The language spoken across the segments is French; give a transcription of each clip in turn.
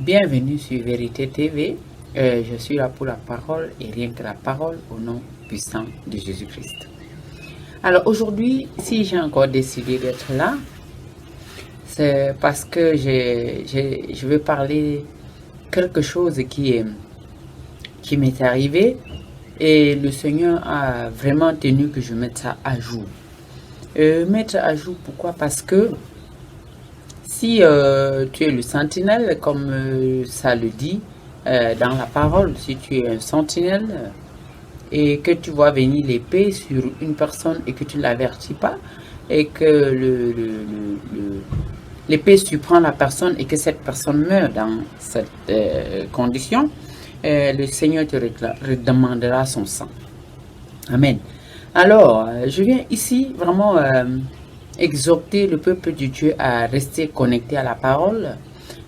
Bienvenue sur Vérité TV. Je suis là pour la parole et rien que la parole au nom puissant de Jésus-Christ. Alors aujourd'hui, si j'ai encore décidé d'être là, c'est parce que je vais parler quelque chose qui m'est arrivé et le Seigneur a vraiment tenu que je mette ça à jour. Mettre à jour, pourquoi? Parce que si tu es le sentinelle, comme ça le dit dans la parole, si tu es un sentinelle et que tu vois venir l'épée sur une personne et que tu ne l'avertis pas, et que l'épée surprend la personne et que cette personne meurt dans cette condition, le Seigneur te redemandera son sang. Amen. Alors, je viens ici vraiment exhorter le peuple de Dieu à rester connecté à la parole,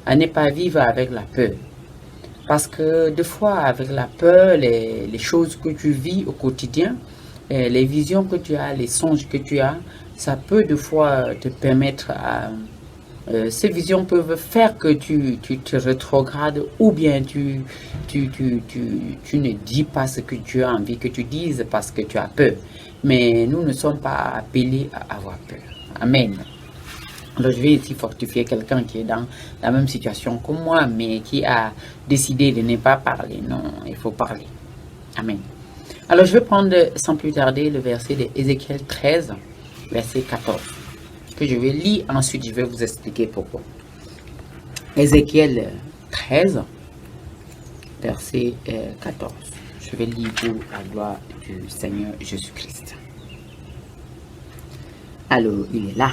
à ne pas vivre avec la peur. Parce que des fois, avec la peur, les choses que tu vis au quotidien, les visions que tu as, les songes que tu as, ça peut des fois te permettre à... ces visions peuvent faire que tu te rétrogrades ou bien tu ne dis pas ce que tu as envie que tu dises parce que tu as peur. Mais nous ne sommes pas appelés à avoir peur. Amen. Alors je vais ici fortifier quelqu'un qui est dans la même situation que moi, mais qui a décidé de ne pas parler. Non, il faut parler. Amen. Alors je vais prendre sans plus tarder le verset de Ézéchiel 13, verset 14. Que je vais lire, ensuite je vais vous expliquer pourquoi. Ézéchiel 13, verset 14. Je vais lire pour la gloire du Seigneur Jésus-Christ. Alors, il est là.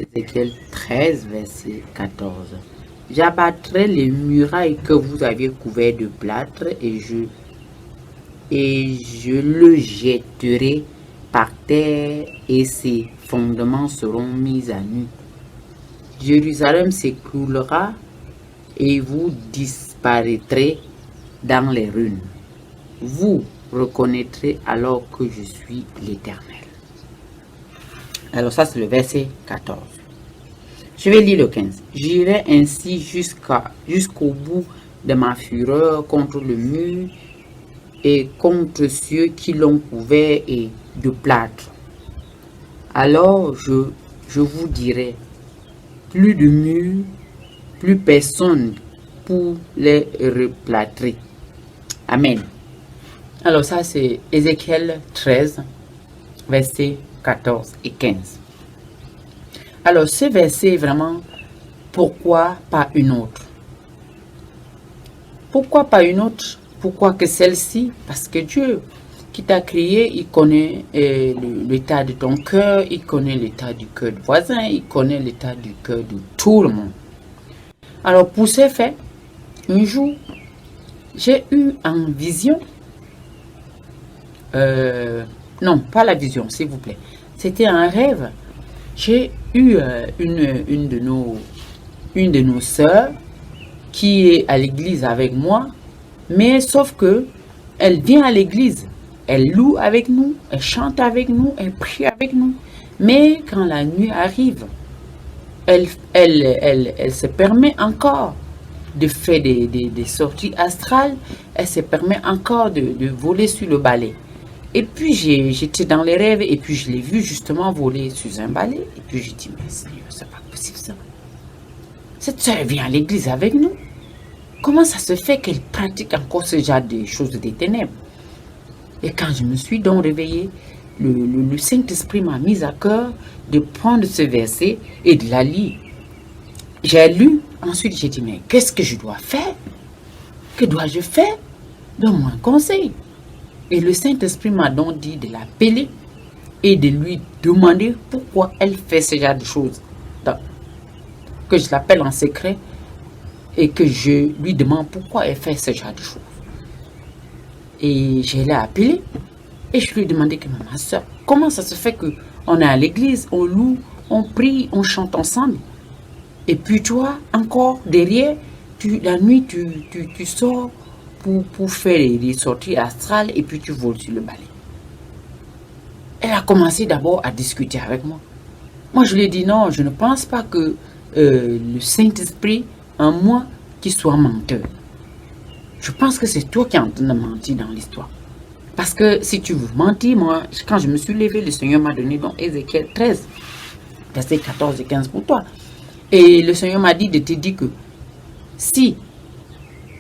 Ézéchiel 13, verset 14. J'abattrai les murailles que vous aviez couvertes de plâtre et je le jetterai par terre et ses fondements seront mis à nu. Jérusalem s'écroulera et vous disparaîtrez dans les ruines. Vous reconnaîtrez alors que je suis l'Éternel. Alors ça c'est le verset 14. Je vais lire le 15. J'irai ainsi jusqu'au bout de ma fureur contre le mur et contre ceux qui l'ont couvert et de plâtre. Alors je vous dirai, plus de murs, plus personne pour les replâtrer. Amen. Alors ça c'est Ézéchiel 13, versets 14 et 15. Alors ce verset vraiment, pourquoi pas une autre? Pourquoi pas une autre? Pourquoi que celle-ci? Parce que Dieu qui t'a créé, il connaît l'état de ton cœur, il connaît l'état du cœur du voisin, il connaît l'état du cœur de tout le monde. Alors pour ce fait, un jour, j'ai eu en vision, non pas la vision s'il vous plaît, c'était un rêve. J'ai eu une de nos sœurs qui est à l'église avec moi, mais sauf que elle vient à l'église, elle loue avec nous, elle chante avec nous, elle prie avec nous, mais quand la nuit arrive, elle se permet encore de faire des sorties astrales, elle se permet encore de voler sur le balai. Et puis j'étais dans les rêves et puis je l'ai vu justement voler sur un balai. Et puis je dis, mais Seigneur, c'est pas possible ça. Cette soeur vient à l'église avec nous. Comment ça se fait qu'elle pratique encore ce genre de choses des ténèbres? Et quand je me suis donc réveillée, le Saint-Esprit m'a mis à cœur de prendre ce verset et de la lire. J'ai lu, ensuite j'ai dit, mais qu'est-ce que je dois faire? Que dois-je faire? Donne-moi un conseil. Et le Saint-Esprit m'a donc dit de l'appeler et de lui demander pourquoi elle fait ce genre de choses. Donc, que je l'appelle en secret et que je lui demande pourquoi elle fait ce genre de choses. Et je l'ai appelée et je lui ai demandé que ma soeur, comment ça se fait qu'on est à l'église, on loue, on prie, on chante ensemble. Et puis toi, encore derrière, la nuit, tu sors pour faire des sorties astrales et puis tu voles sur le balai. Elle a commencé d'abord à discuter avec moi. Moi, je lui ai dit non, je ne pense pas que le Saint-Esprit en moi qui soit menteur. Je pense que c'est toi qui es en train de mentir dans l'histoire. Parce que si tu veux mentir, moi, quand je me suis levé, le Seigneur m'a donné dans Ézéchiel 13, versets 14 et 15 pour toi. Et le Seigneur m'a dit de te dire que si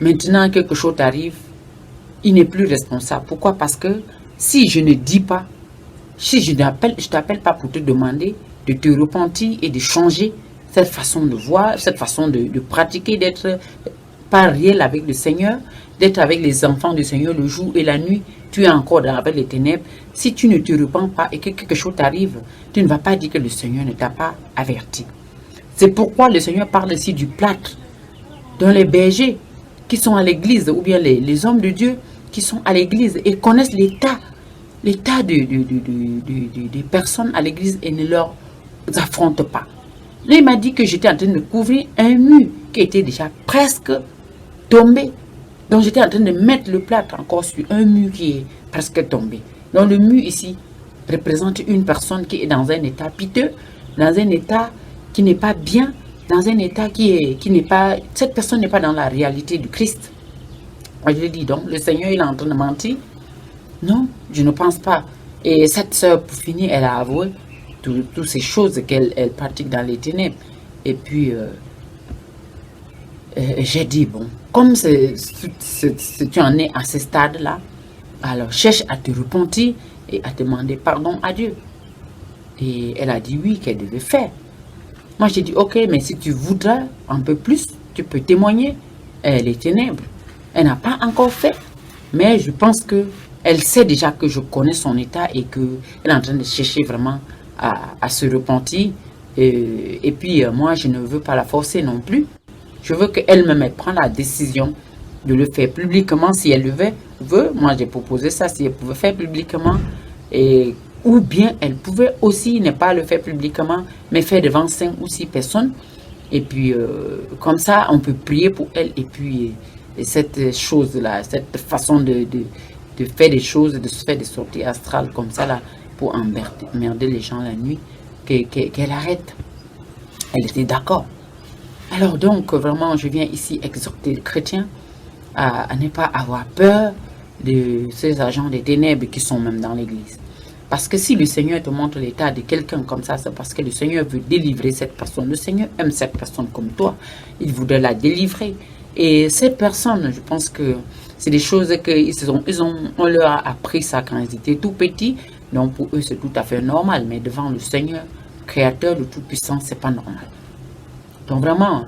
maintenant quelque chose t'arrive, il n'est plus responsable. Pourquoi? Parce que si je ne dis pas, si je t'appelle pas pour te demander de te repentir et de changer cette façon de voir, cette façon de pratiquer, d'être pas réel avec le Seigneur, d'être avec les enfants du Seigneur le jour et la nuit, tu es encore avec les ténèbres. Si tu ne te repens pas et que quelque chose t'arrive, tu ne vas pas dire que le Seigneur ne t'a pas averti. C'est pourquoi le Seigneur parle ici du plâtre, dans les bergers qui sont à l'église, ou bien les hommes de Dieu qui sont à l'église et connaissent l'état des personnes à l'église et ne leur affrontent pas. Là, il m'a dit que j'étais en train de couvrir un mur qui était déjà presque tombé. Donc, j'étais en train de mettre le plâtre encore sur un mur qui est presque tombé. Donc, le mur ici représente une personne qui est dans un état piteux, dans un état qui n'est pas bien, dans un état qui n'est pas... Cette personne n'est pas dans la réalité du Christ. Moi, je lui ai dit, donc, le Seigneur, il est en train de mentir. Non, je ne pense pas. Et cette sœur, pour finir, elle a avoué toutes ces choses qu'elle pratique dans les ténèbres. Et puis, j'ai dit, bon, comme tu en es à ce stade-là, alors cherche à te repentir et à demander pardon à Dieu. Et elle a dit oui, qu'elle devait faire. Moi, j'ai dit, ok, mais si tu voudras un peu plus, tu peux témoigner les ténèbres. Elle n'a pas encore fait, mais je pense que elle sait déjà que je connais son état et qu'elle est en train de chercher vraiment à se repentir. Et puis, moi, je ne veux pas la forcer non plus. Je veux qu'elle-même prenne la décision de le faire publiquement si elle le veut. Moi, j'ai proposé ça, si elle pouvait faire publiquement. Ou bien, elle pouvait aussi ne pas le faire publiquement, mais faire devant 5 ou 6 personnes. Et puis, comme ça, on peut prier pour elle. Et puis, cette chose-là, cette façon de faire des choses, de se faire des sorties astrales comme ça, là, pour emmerder les gens la nuit, qu'elle arrête. Elle était d'accord. Alors donc, vraiment, je viens ici exhorter les chrétiens à ne pas avoir peur de ces agents des ténèbres qui sont même dans l'église. Parce que si le Seigneur te montre l'état de quelqu'un comme ça, c'est parce que le Seigneur veut délivrer cette personne. Le Seigneur aime cette personne comme toi. Il voudrait la délivrer. Et cette personne, je pense que c'est des choses qu'on leur a appris ça quand ils étaient tout petits. Donc pour eux, c'est tout à fait normal. Mais devant le Seigneur, Créateur, le Tout-Puissant, c'est pas normal. Donc vraiment,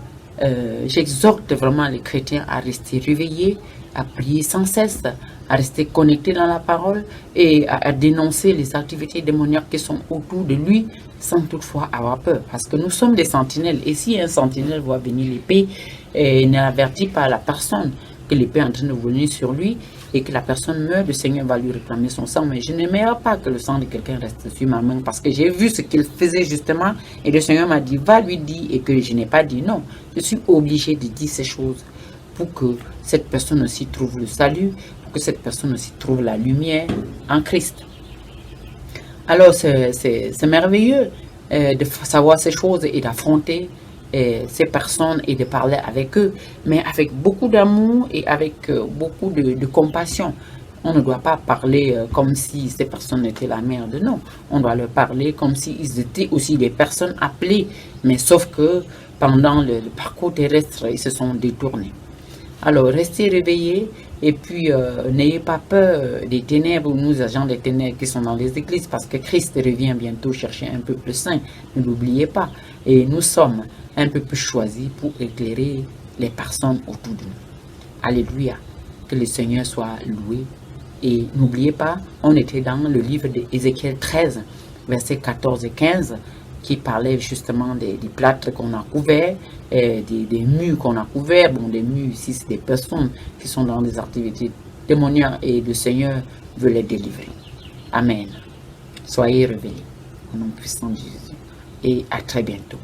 j'exhorte vraiment les chrétiens à rester réveillés, à prier sans cesse, à rester connectés dans la parole et à dénoncer les activités démoniaques qui sont autour de lui sans toutefois avoir peur. Parce que nous sommes des sentinelles. Et si un sentinelle voit venir l'épée et n'avertit pas la personne que l'épée est en train de venir sur lui et que la personne meurt, le Seigneur va lui réclamer son sang. Mais je n'aimerais pas que le sang de quelqu'un reste sur ma main parce que j'ai vu ce qu'il faisait justement et le Seigneur m'a dit, va lui dire, et que je n'ai pas dit non. Je suis obligé de dire ces choses pour que cette personne aussi trouve le salut, pour que cette personne aussi trouve la lumière en Christ. Alors c'est merveilleux de savoir ces choses et d'affronter ces personnes et de parler avec eux, mais avec beaucoup d'amour et avec beaucoup de compassion. On ne doit pas parler comme si ces personnes étaient la merde, non. On doit leur parler comme s'ils étaient aussi des personnes appelées, mais sauf que pendant le parcours terrestre, ils se sont détournés. Alors, restez réveillés et puis n'ayez pas peur des ténèbres ou nous, agents des ténèbres qui sont dans les églises, parce que Christ revient bientôt chercher un peuple saint. Ne l'oubliez pas. Et nous sommes un peu plus choisis pour éclairer les personnes autour de nous. Alléluia. Que le Seigneur soit loué. Et n'oubliez pas, on était dans le livre d'Ézéchiel 13, versets 14 et 15, qui parlait justement des plâtres qu'on a couverts, des murs qu'on a couverts. Bon, des murs ici, c'est des personnes qui sont dans des activités démoniaques et le Seigneur veut les délivrer. Amen. Soyez réveillés au nom puissant de Jésus et à très bientôt.